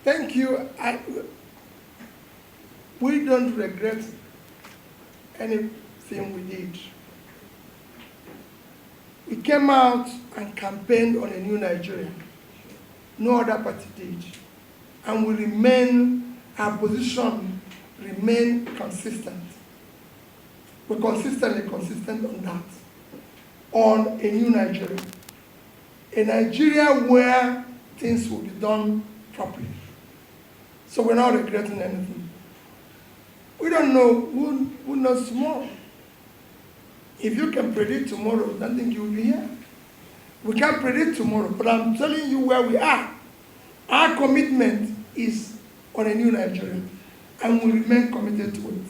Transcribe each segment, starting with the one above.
Thank you. We don't regret anything we did. We came out and campaigned on a new Nigeria. No other party did. And we remain, our position remain consistent. We're consistently consistent on that. On a new Nigeria. A Nigeria where things will be done properly. So we're not regretting anything. We don't know who knows tomorrow. If you can predict tomorrow, I don't think you will be here. We can't predict tomorrow, but I'm telling you where we are. Our commitment is on a new Nigeria, and we remain committed to it.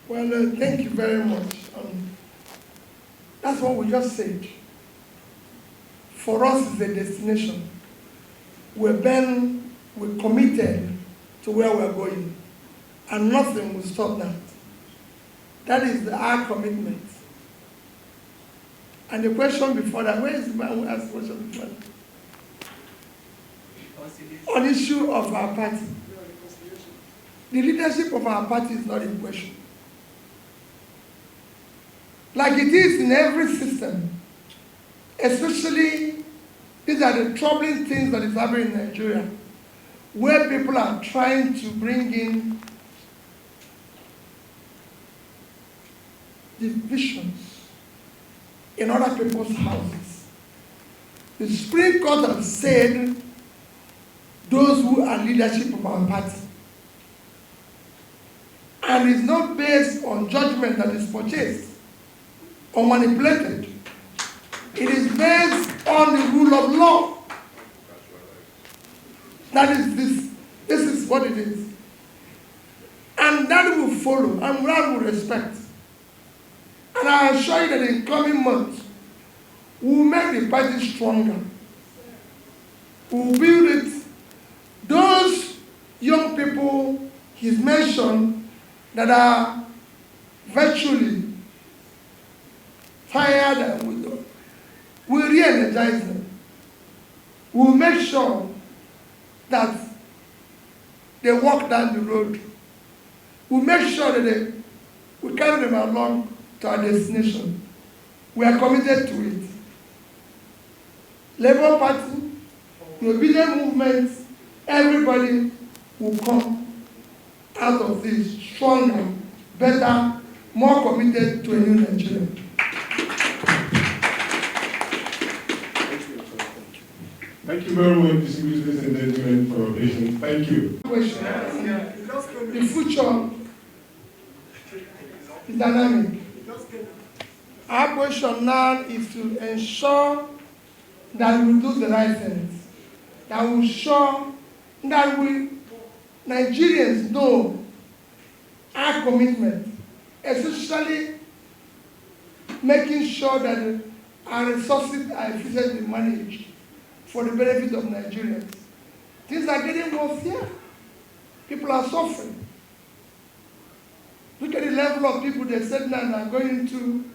Well, thank you very much. That's what we just said. For us, it's a destination. We're committed to where we're going, and nothing will stop that. That is our commitment. And the question before that, where is the man who asked the question before that? On the issue of our party. The leadership of our party is not in question. Like it is in every system, especially these are the troubling things that is happening in Nigeria, where people are trying to bring in divisions in other people's houses. The Supreme Court has said those who are leadership of our party, and it's not based on judgment that is purchased or manipulated. It is based on the rule of law. That is this. This is what it is. And that will follow, and that will respect. And I assure you that in coming months, we will make the party stronger. We will build it. Those young people he's mentioned that are virtually tired and we'll re-energize them. We'll make sure that they walk down the road. We'll make sure that we carry them along to our destination. We are committed to it. Labour Party, the Obidient movement, everybody will come out of this stronger, better, more committed to a new Nigeria. Thank you very much, distinguished ladies and gentlemen, for your patience. Thank you. The future is dynamic. Our question now is to ensure that we do the right things, that we ensure that we Nigerians know our commitment, especially making sure that our resources are efficiently managed for the benefit of Nigerians. Things are getting worse here. People are suffering. Look at the level of people they said now are going into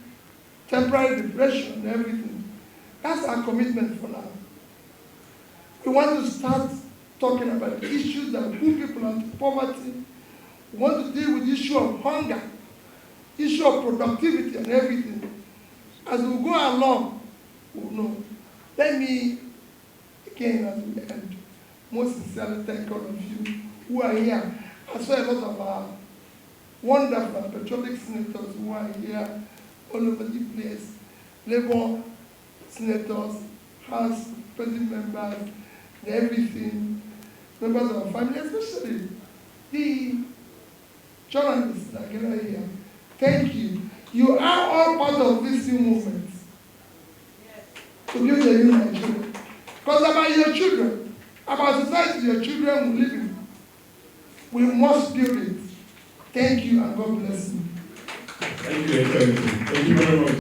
temporary depression and everything. That's our commitment for now. We want to start talking about issues that put people out of poverty. We want to deal with the issue of hunger, issue of productivity and everything. As we go along, we'll know. Let me, again, as we end, most sincerely thank all of you who are here. I saw a lot of our wonderful and patriotic senators who are here all over the place. Labour senators, House President members, and everything, members of our family, especially the journalists that are here. Thank you. You are all part of this new movement to build a new Nigeria. Because about your children, about society your children will live in. We must build it. Thank you and God bless you. Thank you, Excellency. Thank you very much.